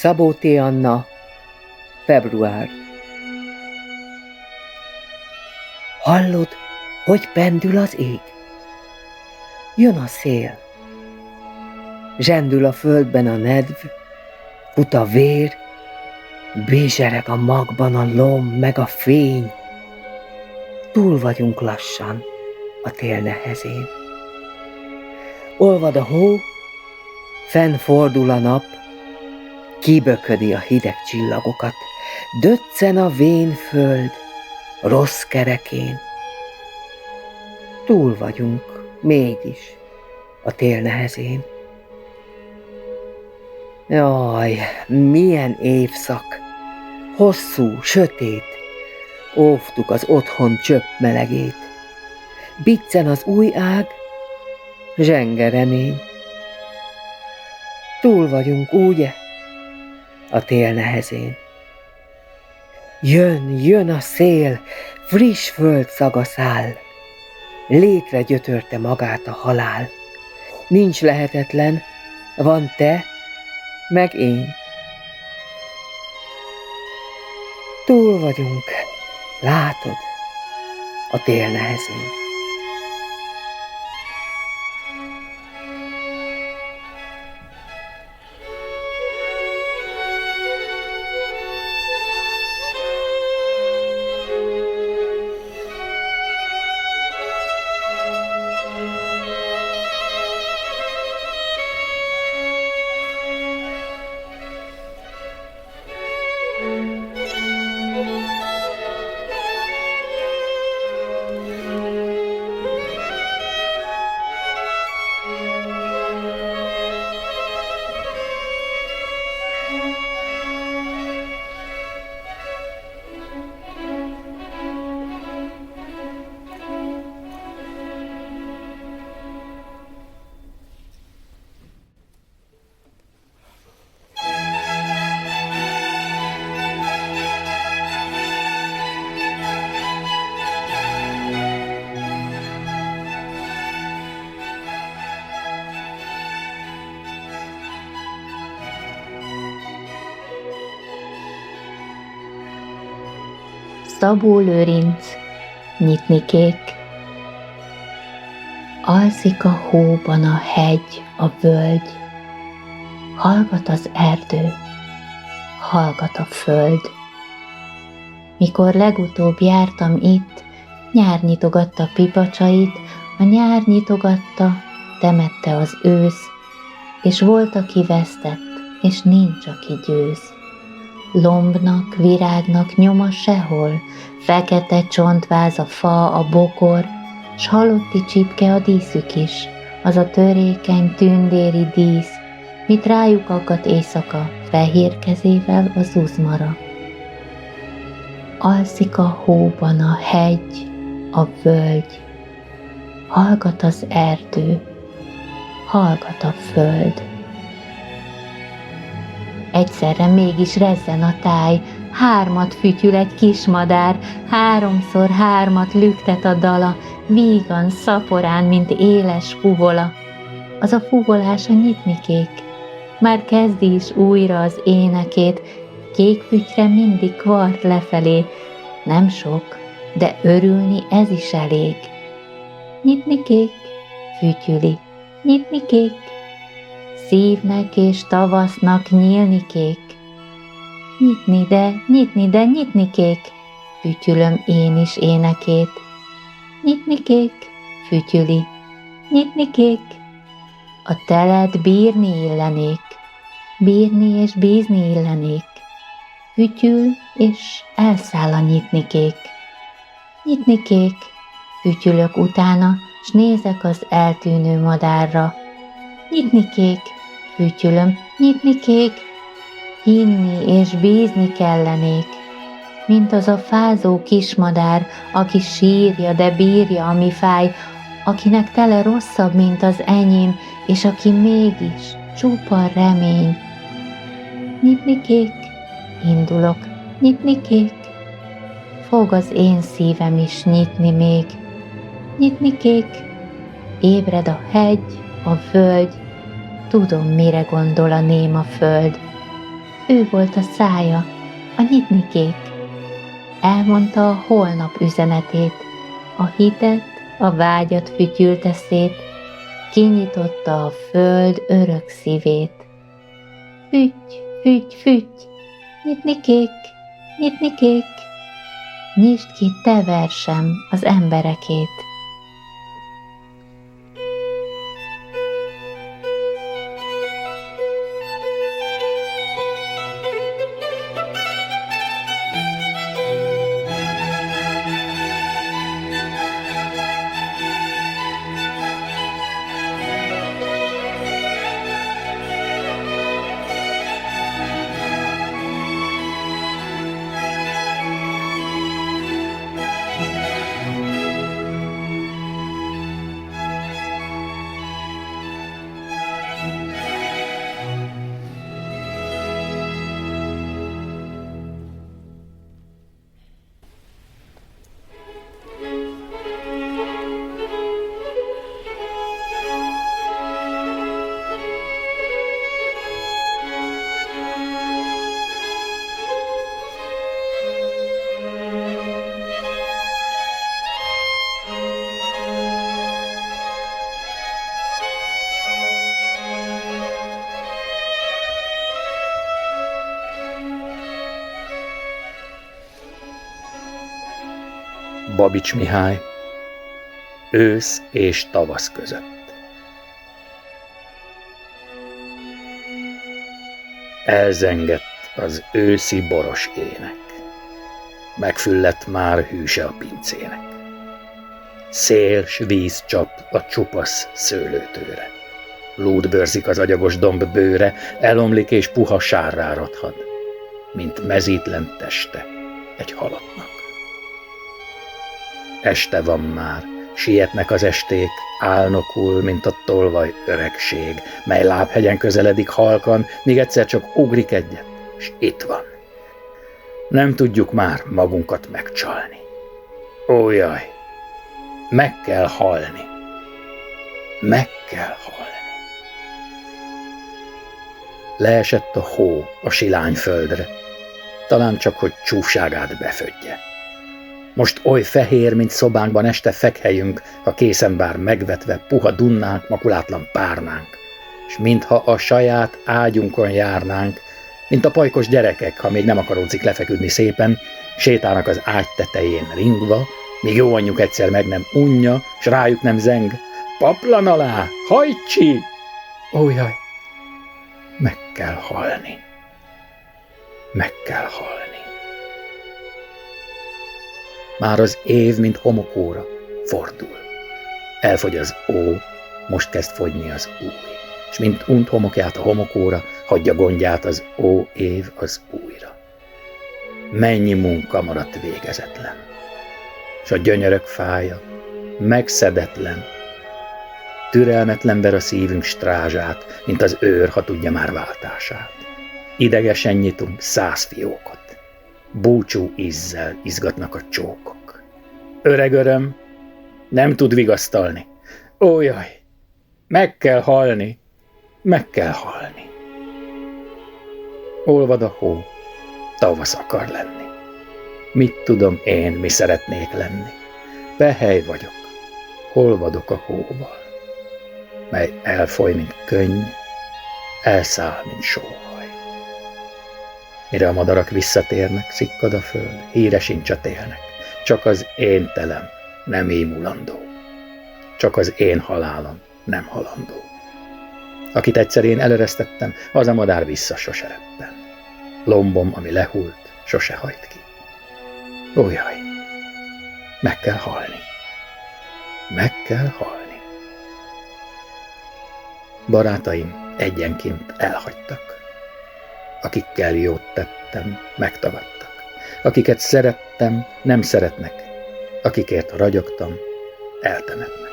Szabó T. Anna, február. Hallod, hogy pendül az ég? Jön a szél. Zsendül a földben a nedv, fut a vér, bézsereg a magban a lom meg a fény. Túl vagyunk lassan a tél nehezén. Olvad a hó, fennfordul a nap, kiböködi a hideg csillagokat, döccen a vén föld rossz kerekén. Túl vagyunk mégis a tél nehezén. Jaj, milyen évszak, hosszú, sötét, óvtuk az otthon csöpp melegét. Biccen az új ág, zsenge remény. Túl vagyunk, ugye, a tél nehezén. Jön a szél, friss föld szaga száll, létre gyötörte magát a halál. Nincs lehetetlen, van te, meg én. Túl vagyunk, látod, a tél nehezén. Szabó Lőrinc, Nyitnikék. Alszik a hóban a hegy, a völgy, hallgat az erdő, hallgat a föld. Mikor legutóbb jártam itt, nyár nyitogatta pipacsait, a nyár nyitogatta, temette az ősz, és volt, aki vesztett, és nincs, aki győz. Lombnak, virágnak nyoma sehol, fekete csontváz a fa, a bokor, s halotti csipke a díszük is, az a törékeny, tündéri dísz, mit rájuk aggat éjszaka, fehér kezével a zuzmara. Alszik a hóban a hegy, a völgy, hallgat az erdő, hallgat a föld. Egyszerre mégis rezzen a táj, hármat fütyül egy kismadár, háromszor hármat lüktet a dala, vígan, szaporán, mint éles fuvola. Az a fugolás a Nyitnikék, már kezdi is újra az énekét, kék fütyre mindig kvart lefelé, nem sok, de örülni ez is elég. Nyitnikék, fütyüli, Nyitnikék, szívnek és tavasznak nyílnikék. Nyitni, de Nyitnikék, fütyülöm én is énekét. Nyitnikék, fütyüli, Nyitnikék, a teled bírni illenék, bírni és bízni illenék. Fütyül és elszáll a Nyitnikék. Nyitnikék, fütyülök utána, s nézek az eltűnő madárra. Nyitnikék, fütyülöm, Nyitnikék, hinni és bízni kellenék, mint az a fázó kismadár, aki sírja, de bírja, ami fáj, akinek tele rosszabb, mint az enyém, és aki mégis csupa remény. Nyitnikék, indulok, Nyitnikék, fog az én szívem is nyitni még. Nyitnikék, ébred a hegy, a völgy, tudom, mire gondol a néma föld. Ő volt a szája, a nyitnikék. Elmondta a holnap üzenetét, a hitet, a vágyat fütyülte szét, kinyitotta a föld örök szívét. Füty, füty, füty, nyitnikék, nyitnikék, nyisd ki te versem az emberekét. Babics Mihály, ősz és tavasz között. Elzengett az őszi boros ének, megfüllett már hűse a pincének. Szél s víz csap a csupasz szőlőtőre, lúd bőrzik az agyagos domb bőre, elomlik és puha sárrá rothad, mint mezítlen teste egy halottnak. Este van már, sietnek az esték, álnokul, mint a tolvaj öregség, mely lábhegyen közeledik halkan, míg egyszer csak ugrik egyet, s itt van. Nem tudjuk már magunkat megcsalni. Ó jaj, meg kell halni. Meg kell halni. Leesett a hó a silány földre, talán csak, hogy csúfságát befödje. Most oly fehér, mint szobánkban este fekhelyünk, ha készen bár megvetve puha dunnánk, makulátlan párnánk, s mintha a saját ágyunkon járnánk, mint a pajkos gyerekek, ha még nem akaródzik lefeküdni szépen, sétálnak az ágy tetején ringva, míg jó anyjuk egyszer meg nem unja, s rájuk nem zeng. Paplan alá, hajtsi! Ó jaj, meg kell halni. Meg kell halni. Már az év, mint homokóra, fordul. Elfogy az ó, most kezd fogyni az új, s mint unt homokját a homokóra, hagyja gondját az ó év az újra. Mennyi munka maradt végezetlen, s a gyönyörök fája megszedetlen. Türelmetlen ver a szívünk strázsát, mint az őr, ha tudja már váltását. Idegesen nyitunk 100 fiókot. Búcsú ízzel izgatnak a csókok. Öreg öröm nem tud vigasztalni. Ó jaj, meg kell halni, meg kell halni. Olvad a hó, tavasz akar lenni. Mit tudom én, mi szeretnék lenni? Pehely vagyok, olvadok a hóval, mely elfoly, mint könny, elszáll, mint sóhaj. Mire a madarak visszatérnek, szikkad a föld, híre sincs a télnek. Csak az én telem nem émulandó. Csak az én halálom nem halandó. Akit egyszer én eleresztettem, az a madár vissza sose reppen. Lombom, ami lehult, sose hajt ki. Ó jaj, meg kell halni. Meg kell halni. Barátaim egyenként elhagytak. Akikkel jót tettem, megtagadtak. Akiket szerettem, nem szeretnek. Akikért ragyogtam, eltemetnek.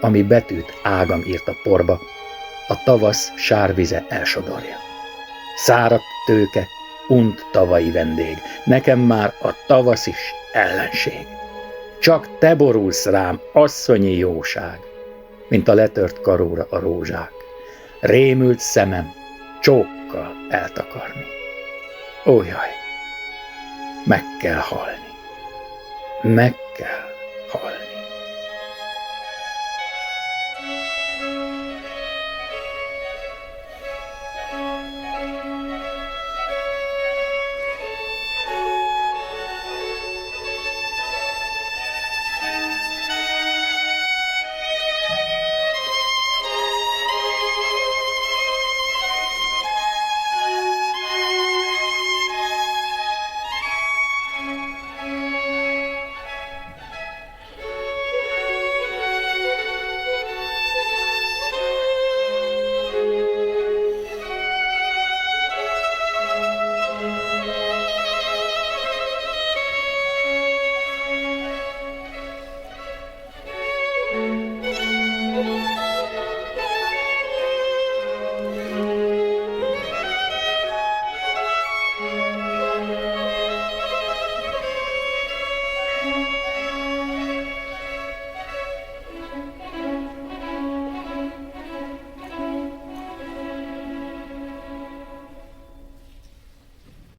Ami betűt ágam írt a porba, a tavasz sárvize elsodorja. Száradt tőke, unt tavai vendég, nekem már a tavasz is ellenség. Csak te borulsz rám, asszonyi jóság, mint a letört karóra a rózsák. Rémült szemem, csókkal államokkal eltakarni. Ó jaj, meg kell halni. Meg kell